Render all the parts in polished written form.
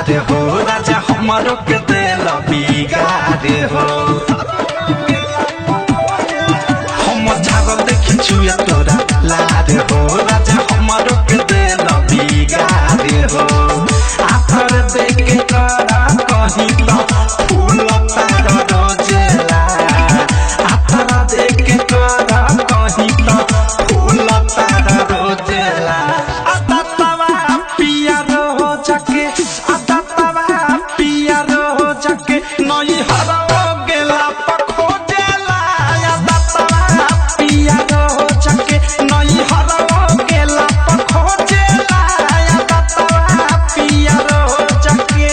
लारे हो राजा हमारो के दिल बिगाड़े हो हम झागल देखी छुए तोरा लारे हो राजा हमारो के दिल बिगाड़े हो आफर देखे करा कहीं तो फूल तार रोजेला आफर देखे करा कहीं तो फूल तार रोजेला आता तवा पिया रो जाके आता तवा पिया रो जाके नई हरा गेला पखो देला आता तवा पिया रो जाके नई हरा गेला पखो देला आता तवा पिया रो जाके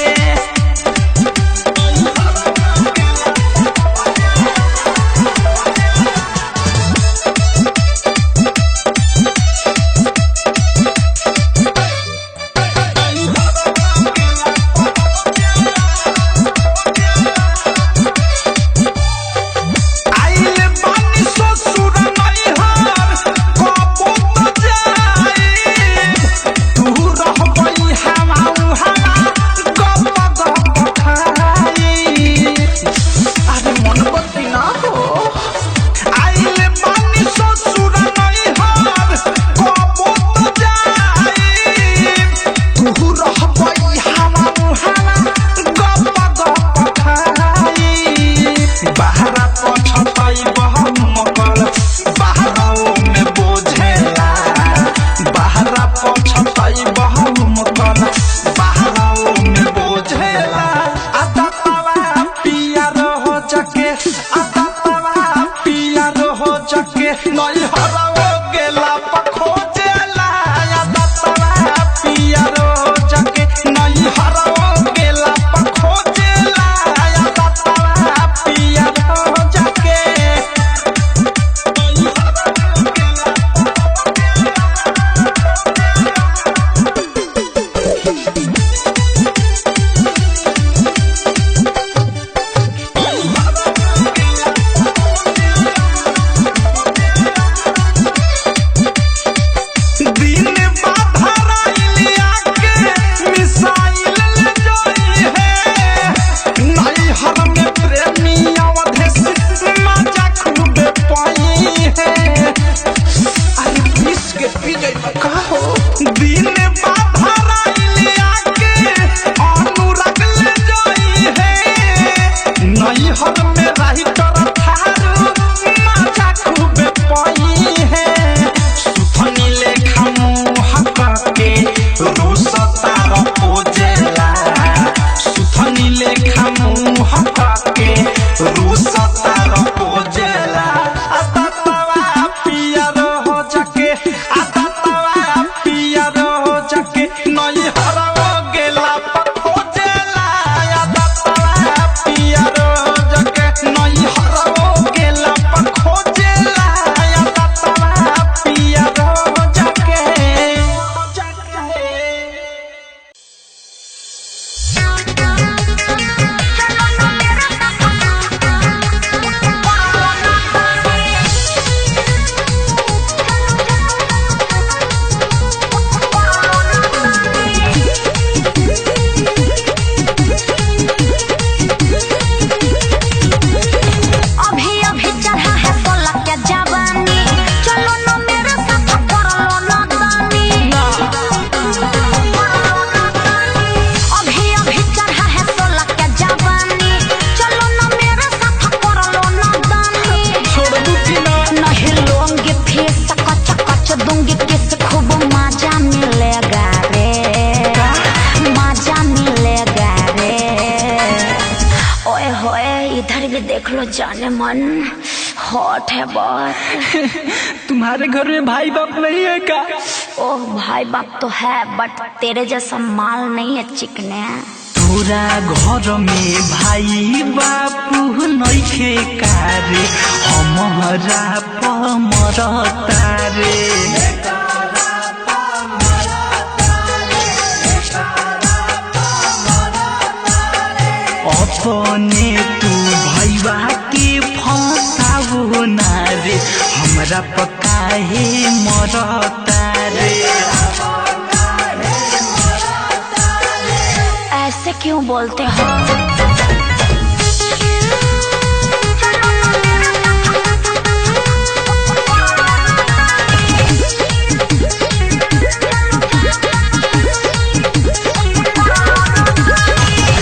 जाने मन हॉट है बहुत। तुम्हारे घर में भाई बाप नहीं है क्या? ओह भाई बाप तो है बट तेरे जैसा माल नहीं है चिकने। पूरा घर में भाई बापू नइखे कारे हमारा पमरता रे। अपने तू भैया के फंसाओ ना रे हमरा पता है मरता रे। ऐसे ऐसे क्यों बोलते हो?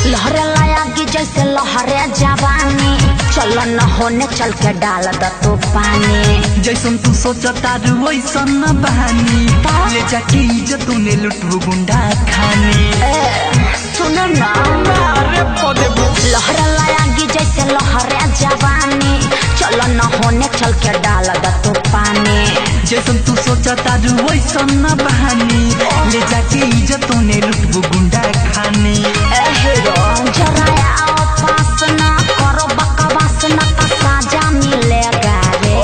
लहरे लायागी जैसे लहरे जवानी, चलो न होने चल के डाल द तू पानी। जैसन तू सोचता वैसन न बहानी, ले जाके इज्जत तूने लुटबू गुंडा खानी। सुनो ना, लहरे लायागी जैसे लहरे जवानी, चलो न होने चल के डाल द तू पानी। जैसन तू सोचता वैसन न बहानी, ले जाके इज्जत तूने लुटबू गुंडा खानी। हीरो जरा आओ पास ना करो बकवास, ना तो साजा मिलेगा रे,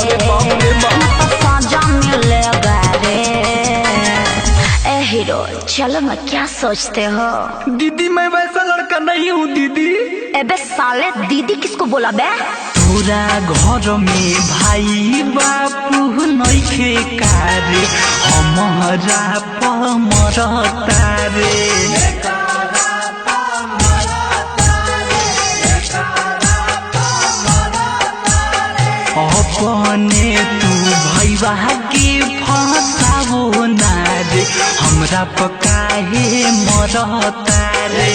ना तो साजा मिलेगा रे। ए हीरो चलो ना, क्या सोचते हो? दीदी मैं वैसा लड़का नहीं हूँ दीदी। एबे साले दीदी किसको बोला बे? पूरा घर में भाई बापू नइखे कारे, हमारा पमरता रे। अपने तू भैया के फंसावो ना रे, हमरा पकाहे मरता रे।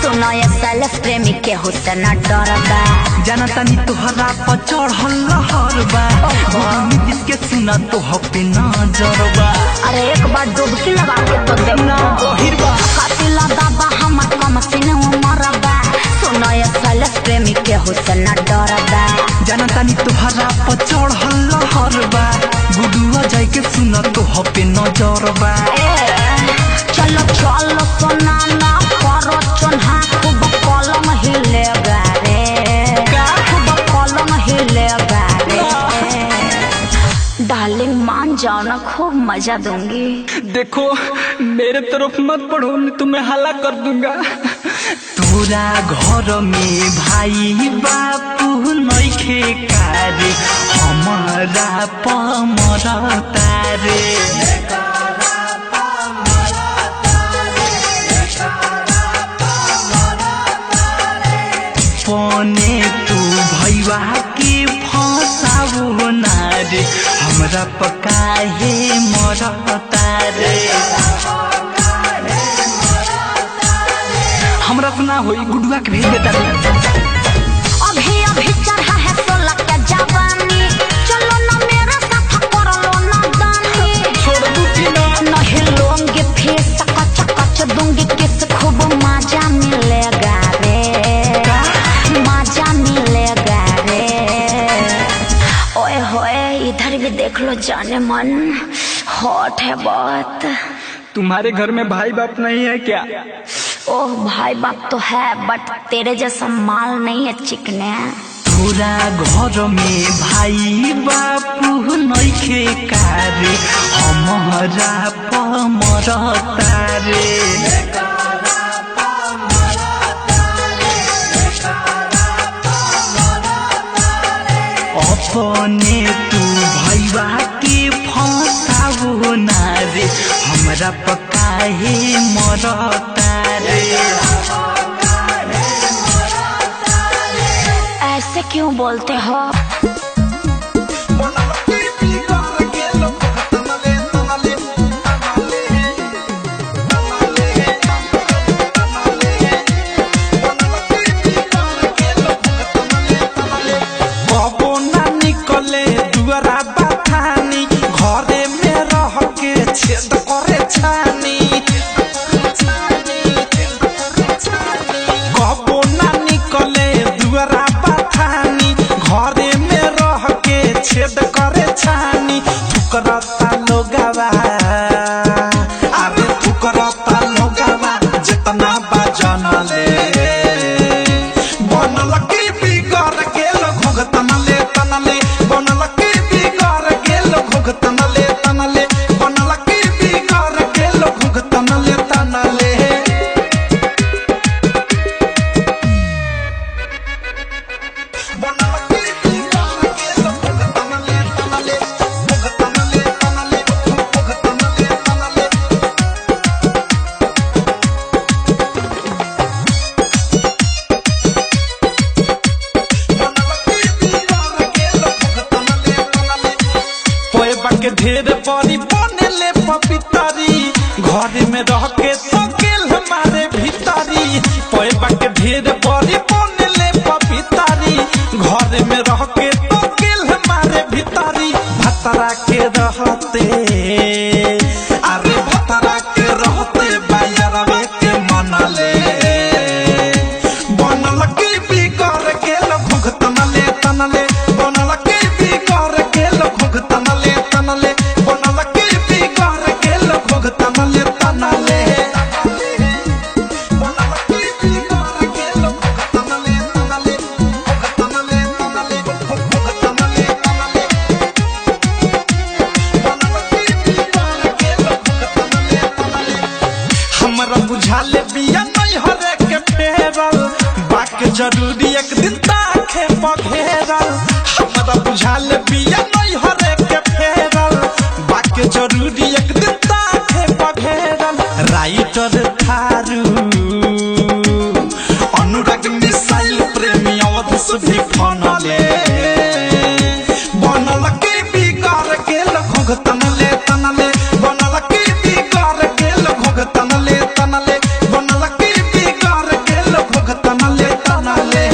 सुनो ये सैलेस प्रेमी के हुसन डरबा, जानता नी तोहरा पर चढ़ल लहरबा, जिसके सुना तो पे नजरबा। अरे एक बार डुबकी लगा के तो देखना गहिरबा। कातिला दाबा हमर कम सिने मरबा, सुनो ये सैलेस प्रेमी के हुसन डरबा। जानता नी तोहरा पर चढ़ल लहरबा, गुडुआ जाय के सुना तो पे नजरबा। चलो चलो सोना ना करो चोन्हा, खूब कलम हिलेगा रे, खूब कलम हिलेगा रे। डार्लिंग मान जाओ ना, खूब मजा दूंगी। देखो मेरे तरफ मत बढ़ो, मैं तुम्हें हल्ला कर दूंगा। तोरा घर में भाई बापू नइखे कारे, हमारा पमरता रे। अपने तू भैया के फंसावो ना रे, हमरा पकाहे मरता रे। हमरा सुना होई, गुडुआ के भेज देता रे। अभी अभी चढ़ा है 16 का जवानी, चलो ना मेरे साथ कर लो ना दानी। छोड़ दूंगी ना, नहीं लूंगी फिर कच कच दूंगी किस, खूब मजा मिलेगा रे, मजा मिलेगा रे। ओए होए इधर भी देख लो, जाने मन हॉट है बहुत। तुम्हारे घर में भाई बाप नहीं है क्या? ओह भाई बाप तो है, बट तेरे जैसा माल नहीं है चिकने। पूरा घर में भाई बापू नइखे कारे, हमारा पमरता रे। अपने तू भैया के फंसावो ना रे, हमरा पकाहे मरता रे। ऐसे क्यों बोलते हो? छेद करे छानी, कबो ना निकले दुआरा बथानी, घरे में परी बने ले पपितारी घर में रह के तो गेल हमारे भीतारी पैबा के ढेर परी बने ले पपितारी घर में रह के तो गेल हमारे भीतारी भतरा के रहते अरे भतरा के रहते बायरवे के मनले बनल के बिकर गेल भुगतनले तनले बनल के बिकर गेल भुगतनले तनले बनल के बिकर गेल भुगतनले तनले बनल के बिकर गेल भुगतनले तनले भुगतनले तनले भुगतनले तनले बनल के बिकर गेल भुगतनले तनले हमरा बुझाले बिया नहीं हरे के फेरल बाके जरूरी एक दिन ताखे पघेरल हमरा बुझाले बिया नहीं हरे के फेरल बाके जरूरी एक दिन ताखे पघेरल राइटर थारू अनुराग मिसाइल प्रेमी अवधस भी फनले बनल के बिगाड़ गेल घुघतनले तनले बनल के बिगाड़ गेल घुघतनले तनले बनल के बिगाड़ गेल घुघतनले तनले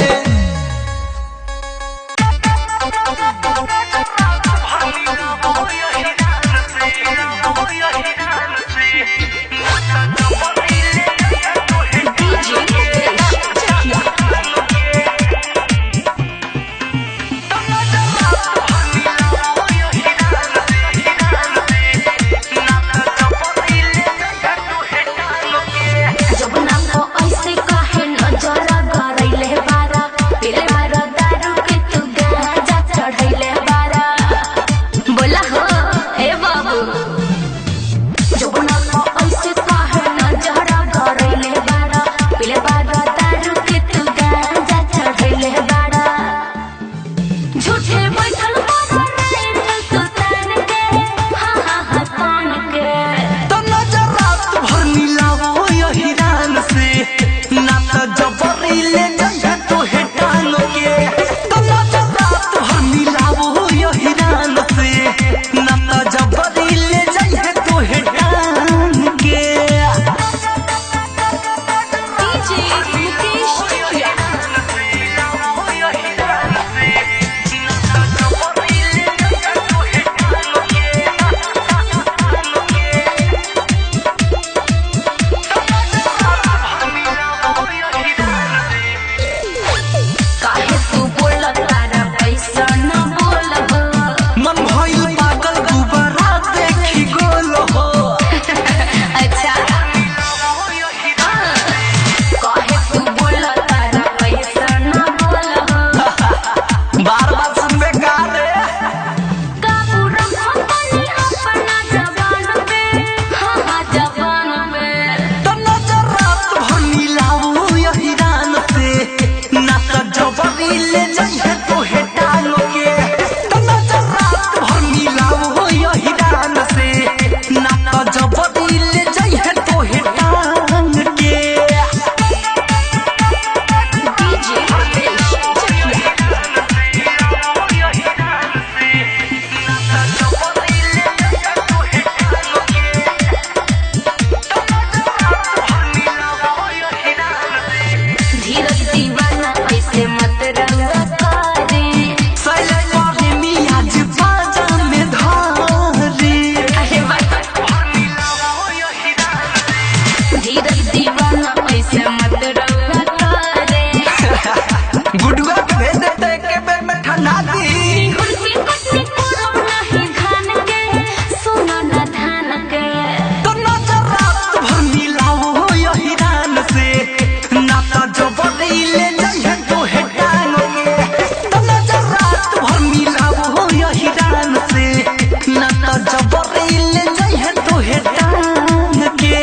जबरीले जइहे तो हेटान के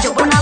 जबना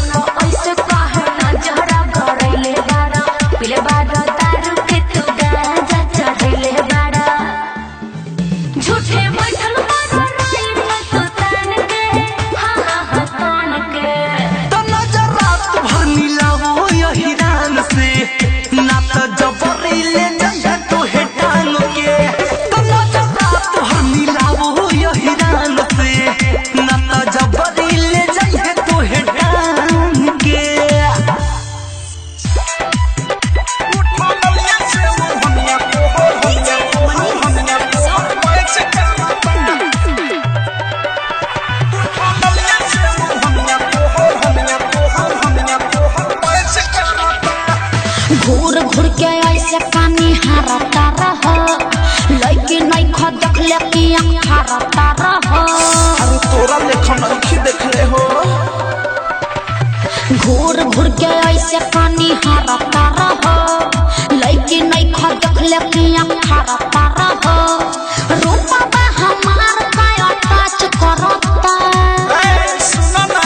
घूर घूर के ऐसे पानी हरता रहो लइके नहीं खा देखले कि हरता रहो रूपा बा हमार का टच करता सुना ना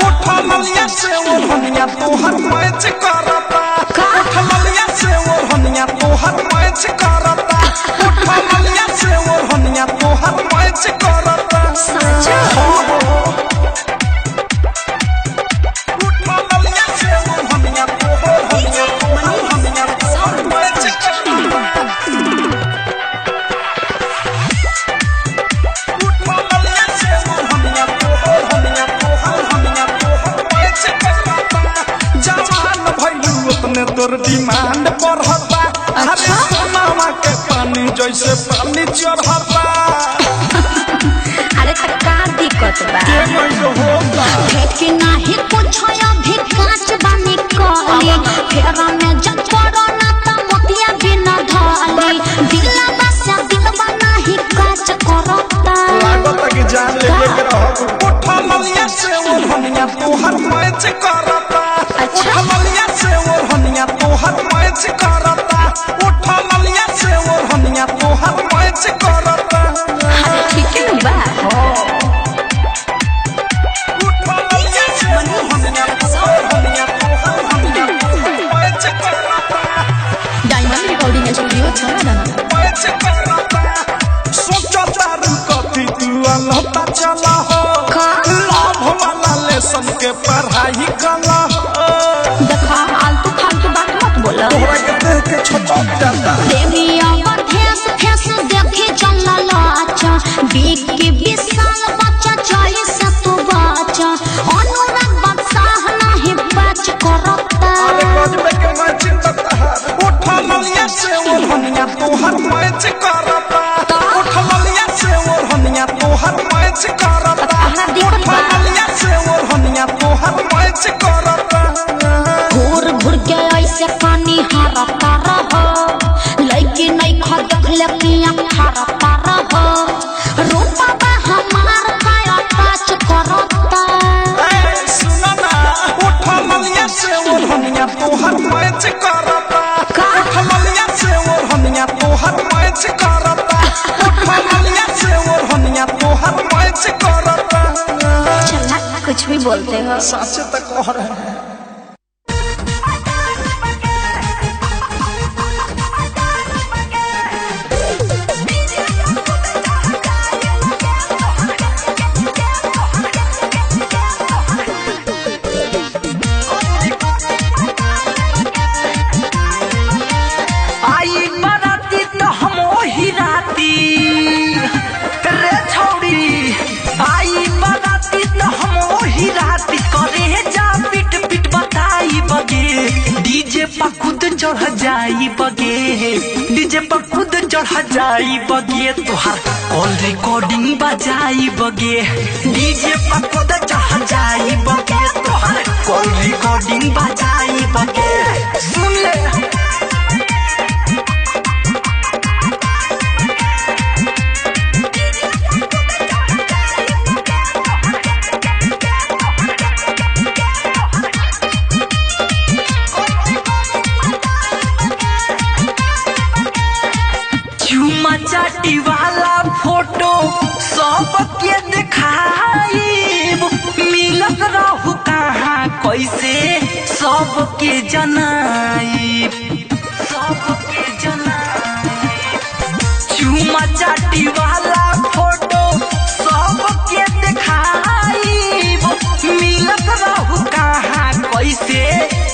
उठा ललिया से ओढ़निया तोहर मैच करता उठा ललिया से ओढ़निया तोहर मैच करता उठा ललिया से ओढ़निया तोहर मैच करता तोर डिमांड बढ़ता अरे सोनावा के पानी जैसे पानी चढ़ता अरे तो का दिक्कत बा फेंकी नहीं कुछ अभी कांच बानी कहली फेरा में जब कोरोना त मोतिया बिना धली दिलवा से दिलवा नहीं कांच करता लागत कि जान ले के रहो उठा ललिया से ओढ़निया तोहर मैच करता उठा ललिया से ओढ़निया तोहर मैच करता उठा ललिया से ओढ़निया तोहर मैच करता अरे ठीक है बा उठा ललिया से ओढ़निया तोहर मैच करता डायमंड रिकॉर्डिंग स्टूडियो छाना मैच करता सोचा तारू कथी तू लता चला हो लाभ वाला लेसन के पढ़ाई कला देखा आलतू फालतू बात मत बोला तोहरा के देख के छोटा जाता देविया मध्यस फेस देखे चलला अच्छा बीक के विशाल बच्चा चाहे से तो बच्चा अनुराग बादशाह नहीं बच करता अरे गजबे के मैं चिंता तहार उठा ललिया से ओढ़निया तोहर मैच करता उठा ललिया से ओढ़निया तोहर मैच करता उठा ललिया से ओढ़निया तोहर मैच करता घूर घूर के ऐसे पानी हरता रहो लइके नहीं खा देखले कि हरता रहो रूपा बा हमार का टच करता सुना ना उठा ललिया से ओढ़निया तोहर मैच करता उठा ललिया से ओढ़निया तोहर मैच करता उठा ललिया से ओढ़निया तोहर मैच करता चला कुछ भी बोलते हो साचे तक कह रहे हैं आई बराती तो हम वही राती रे छौड़ी आई बराती तो हम वही राती करे जा पिट पिट बताई बगे डीजे पर खुद चढ़ जाई बगे डीजे पर खुद चढ़ जाई बगे तोहार कॉल रिकॉर्डिंग बजाई बगे डीजे पर खुद चढ़ जाई बगे तोहार कॉल रिकॉर्डिंग बजाई बगे सुन ले चाटी वाला फोटो सबके दिखाई मिलत रहू कहाँ कैसे सबके जनाई चुमा चाटी वाला फोटो सबके दिखाई मिलत रहू कहाँ कैसे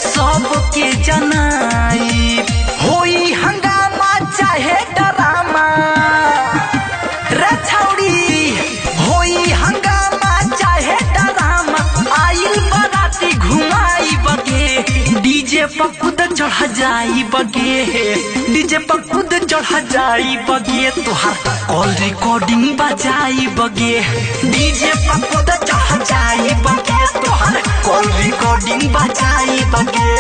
सबके जनाई होई हंगामा चाहे डरामा रे छौड़ी होई हंगामा चाहे डरामा आइल बराती घुमाई बगे डीजे पर खुद चढ़ जाई बगे डीजे पर खुद चढ़ जाई बगे तोहार कॉल रिकॉर्डिंग बजाई बगे डीजे पर खुद चढ़ जाई बगे तोहार कॉल रिकॉर्डिंग बजाई बगे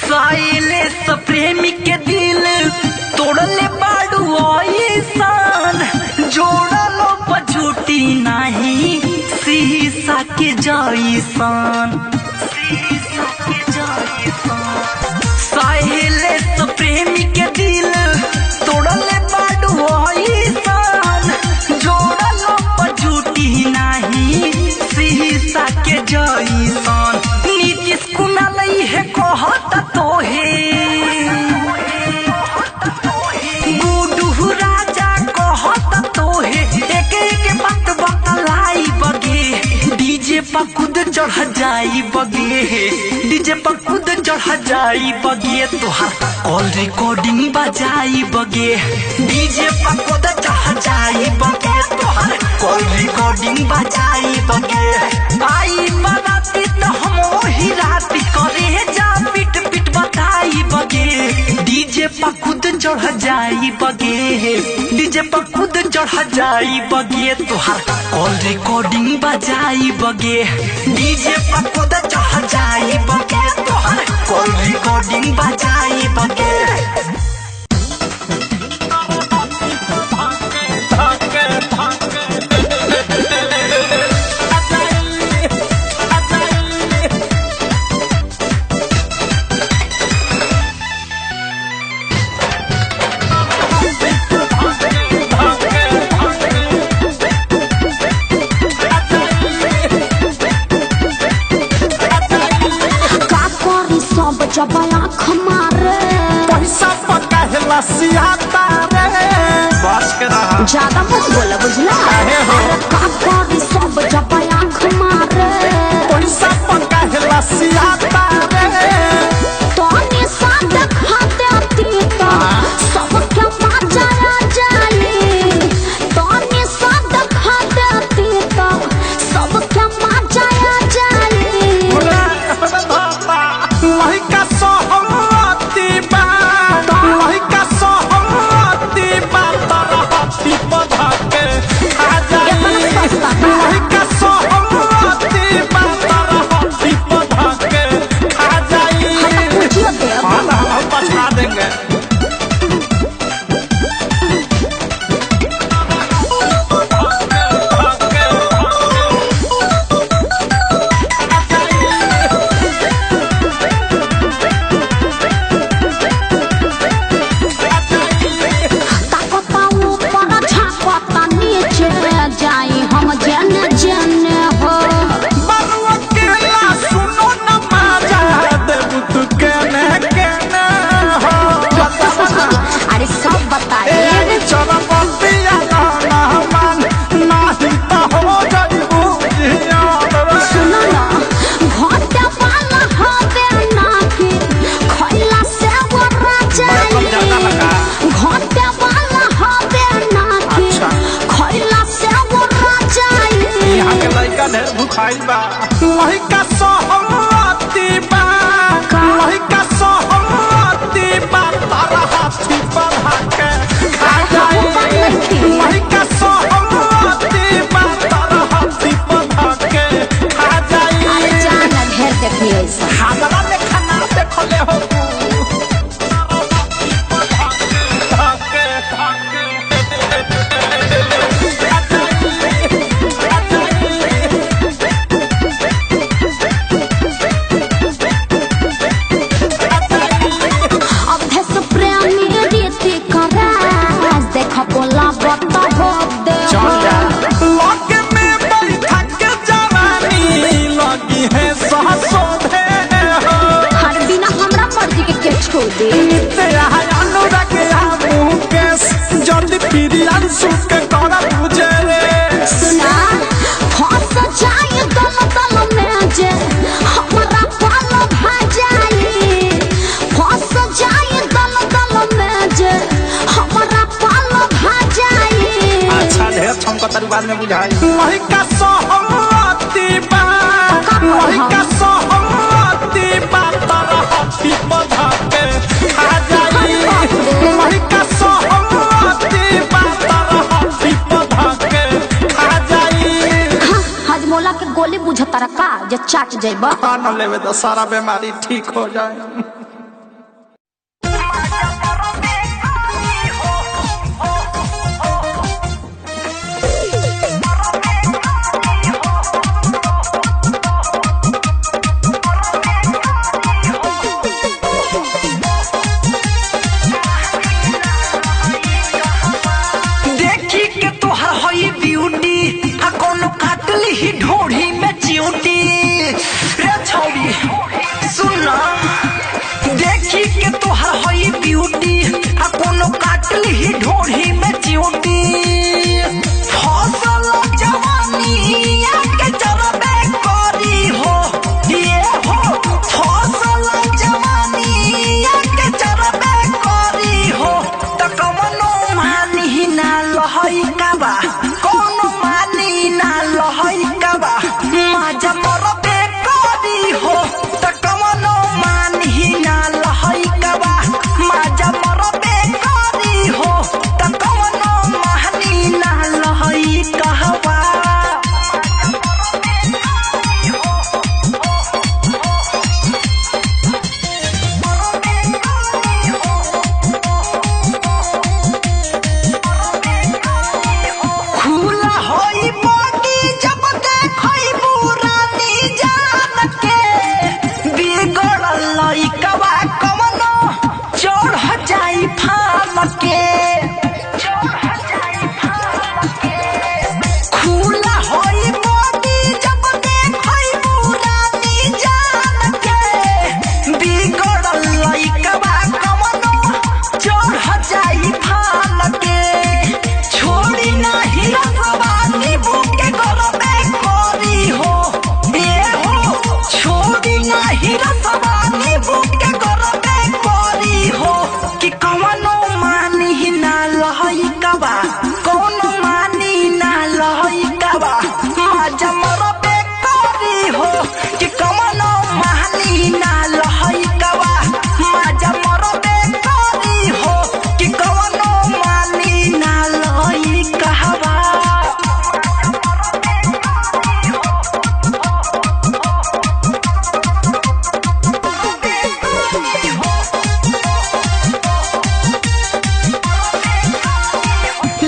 साइले जैसन सहेले तो प्रेमी के दिल तोड़ले बाडू ऐसन जोड़ल पर झूठी नहीं शीशा के जैसन नीतीश कुमार है कहत तोहे गुडू राजा कहत तोहे एक एक बात बतलाई बगे डीजे पर खुद चढ़ जाई बगे डीजे पर खुद चढ़ जाई बगे तोहार कॉल रिकॉर्डिंग बजाई बगे डीजे पर खुद चढ़ जाई बगे तोहार कॉल रिकॉर्डिंग बजाई बगे आई बाराती तो हम वही राती करे जा पिट पिट बताई बगे डीजे पर खुद चढ़ जाई बगे डीजे पर खुद चढ़ जाई बगे तोहार कॉल रिकॉर्डिंग बजाई बगे डीजे पर खुद चढ़ जाई बगे तोहार कॉल रिकॉर्डिंग बजाई बगे जब आँख मारे पैसा पका है लसियाता रे बस के रहा ज्यादा मत बोला बुझला अरे का करी सब जब आँख मारे पैसा पका है लसियाता रे तोने साथ खाते तीता सब क्या मजा आ जाए तोने साथ खाते तीता सब क्या मजा आ जाए लहिका सोहमती बा लहिका सोहमती बा तरहती बधा के खा जाई लहिका सोहमती बा तरहती बधा के खा जाई हम बता देंगे जाई हम जने जने हो बरुआ केला सुनो न मजा देबू तू केने केने हो अरे सब बताइए चलो बंदिया ना मन नाही तो हो जाइबू सुनो ना घोटा वाला होवे ना कि खइला से वो राजाई घोटा वाला होवे ना कि खइला से वो राजाई यहाँ के लइका ढेर भुखाइल बा लइका सोहमती बा लइका सोहमती बा तारा हाथी बढ़ा के खा जाई लइका सोहमती बा तारा हाथी बढ़ा के खा जाई अरे जान ढेर देखी ऐसा हमरा ले खाना देखले हो लगे में बड़ी थक जवानी लगी है सहसोधे हो हर बिना हमरा मर्जी के छोड़ दे तेरा अनुराग या मुकेश जल्दी प्रियांशु के करा बुझे रे सुना फंस जाए दल दल में जे हमरा पालो भा जाए फंस जाए दल दल में जे हमरा पालो भा जाए अच्छा ढेर छमका तारी बाद में बुझाई लहिका सोहमती बा लहिका सोहमती बा तरहती बधा के खा जाई लहिका सोहमती बा तरहती बधा के खा जाई हजमोला के गोली बुझता रखा जे चाट जाइबा खाना लेवे तो सारा बीमारी ठीक हो जाए के तोहर हई ब्यूटी आ कोनो काटल ही ढोढ़ी में चिउटी फसल जवानी के चरबे करी हो ये हो फसल जवानी के चरबे करी हो त कवनो मानी ना लहई काबा कोनो मानी ना लहई काबा माजा मरबे करी हो त कवनो मानी ना लहई काबा माजा मरबे करी हो त कवनो मानी ना लहई कहवा खुला होई बॉडी जब देखई बुरानी जान के बिगड़ल लइकवा कवनो चढ़ जाई फाम के खुला होई बॉडी जब देखई बुरानी जान के बिगड़ल लइकवा कवनो चढ़ जाई फाम के छोड़ी नाही रसवानी बुके गरबे करी हो ये हो छोड़ी नाही रसवानी बुके गरबे करी हो कि कवनो मानी ना लहई काबा कोनो मानी ना लहई काबा माजा मरबे करी हो कि कवनो मानी ना लहई काबा माजा मरबे करी हो कि कवनो मानी ना लहई कहवा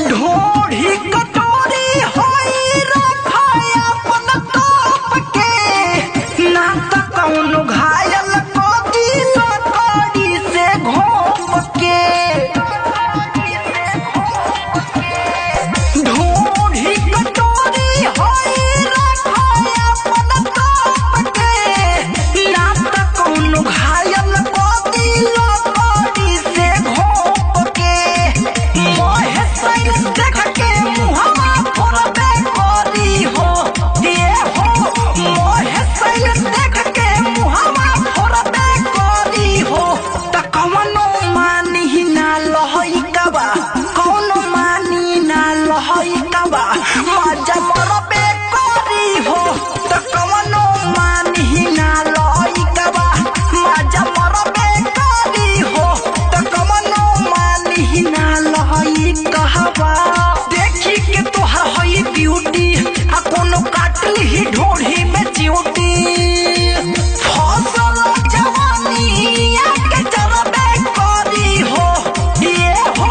ढोढ़ी कटोरी होई रखाय अपन तोप के ना त कौनो घायल को दिल कड़ी से घोप के ढोढ़ी कटोरी होई रखाय अपन तोप के ना त कौनो घायल को दिल कड़ी से घोप के मोहे सैल देख के मुहवा फोड़बे करी हो ये हो मोहे सैल देख के मुहवा फोड़बे करी हो त कवनो मानी ना लहई काबा कौनो मानी ना लहई काबा माजा मरबे करी हो त कवनो मानी ना लहई काबा माजा मरबे करी हो त कवनो मानी ना लहई कहवा देखी के तोहर हई ब्यूटी आ कोनो काटल ही ढोढ़ी में चिउटी फसल जवानी के चरबे करी हो ये हो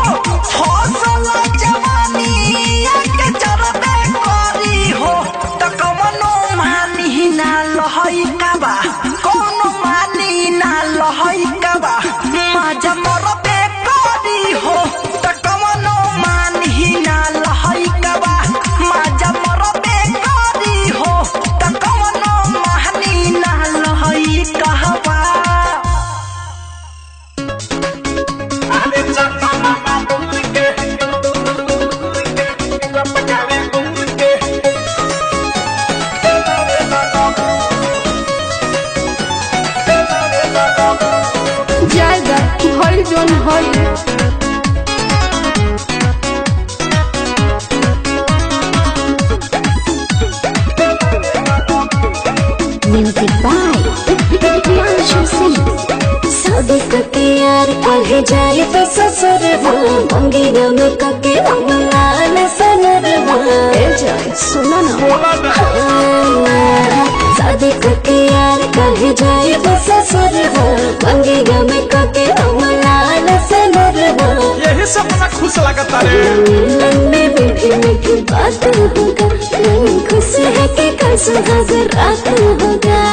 फसल जवानी के चरबे करी हो त कवनो मानी ना लहई काबा कोनो मानी ना लहई काबा माजा मरबे करी हो त कवनो मानी ना लहई काबा माजा मरबे करी हो त कवनो मानी ना लहई कहवा अरे चंदा मामा दूर के पकावे दूर के जायगा हई जोन हई Music by Priyanshu Singh. शादी करके यार कहे जाए तो ससुर मंगेगा में कके लाल सनर सुना ना शादी करके यार कहे जाए तो ससुर मंगेगा में कके लाल सनर यही सपना खुश लगता रे में मीठी मीठी बात होगा खुश है कि कल सुहाग रात होगा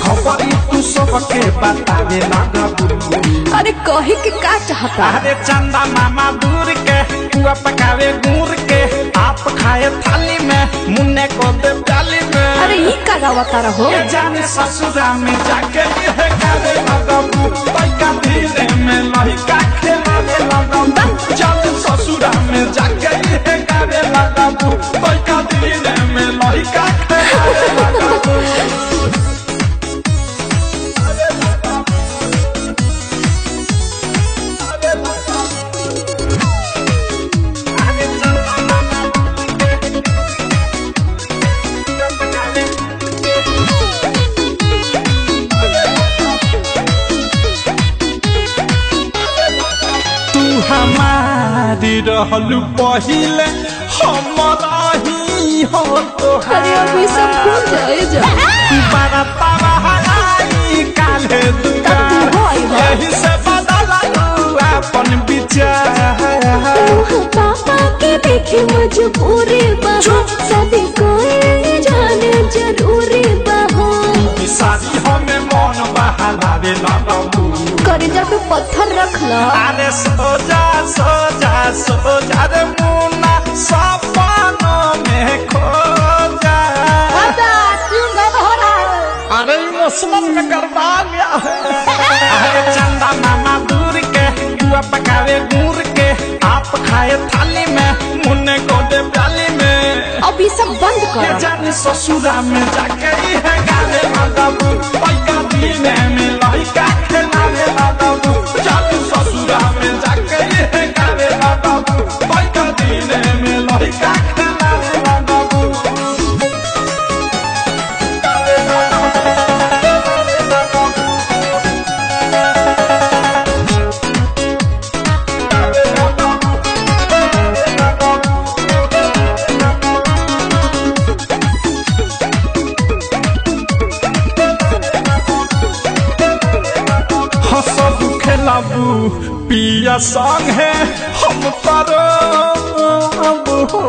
खबरी तू सबके बतावे लगा बुलबुल अरे कही के का चाहता अरे चंदा मामा दूर के पुआ पकावे गुड़ के आप खाए थाली में मुन्ने को दे डाली में अरे ये का गावता रहो ये जाने ससुरा में जाके है गावे लगबू पैका धीरे में लड़का खेलावे लगबू जाने ससुरा में जाके है गावे लगबू पैका धीरे में लड़का खेलावे लगबू हमारी रहलू पहिले हमारा ही हो तो अरे अभी सब भूल जाए जा बड़ा पावा हराई काले दुकान यही से बदला अपन विचार पापा के देखे मजबूरी बहो सभी कोई जाने जरूरी बहो शादी हमें मन बहलावे लगबू करे जा पे पत्थर रख लो अरे सोजा सोजा सोजा रे मुन्ना सपनों में खो जा अरे मौसम में गरमा गया है अरे चंदा मामा दूर के बुआ पकावे गुड़ के आप खाए थाली में मुन्ने को दे प्याली में अब ये सब बंद ये करो जाने ससुरा में जाके है गाने लगबू पैका दीने में लड़का खेलावे लगबू जाने ससुरा में जाके है गाने लगबू पैका दीने में लड़का खेलावे लगबू खेलाबू पिया संग है हम करो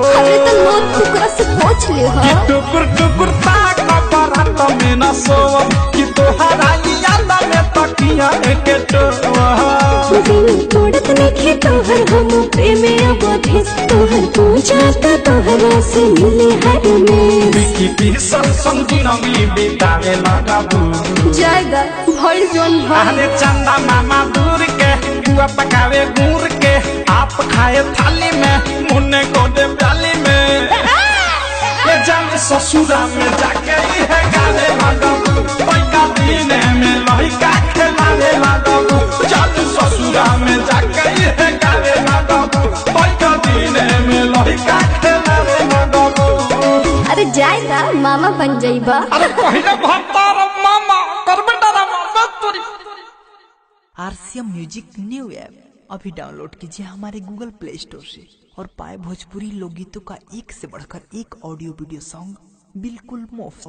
अरे तो लोग टुकड़ा से पूछ ले कि हो टुकुर टुकुर ताक बरात में न सोव कि तोहरा याद में तकिया एक टोवा तोड़त नहीं तोहर हम प्रेम अवधि तोहर पूजा तो तोहरा से मिले हर में बिकी बिसन संगिनगी बितावे लगबू जाएगा भर जोन अरे चंदा मामा दूर के बुआ पकावे गुड़ के आप खाए थाली में मुन्ने को दे प्याली में ये जाने ससुरा में जाके है गाने लगबू पैका दीने में लड़का खेलावे लगबू जाने ससुरा में जाके है गाने लगबू पैका दीने में लड़का खेलावे लगबू अरे जाएगा मामा बन जाइबा अरे पहले भक्तार मामा करबे डरा मामा तोरी आरसीएम म्यूजिक न्यू ऐप अभी डाउनलोड कीजिए हमारे गूगल प्ले स्टोर से और पाए भोजपुरी लोकगीतों का एक से बढ़कर एक ऑडियो वीडियो सॉन्ग बिल्कुल मुफ्त।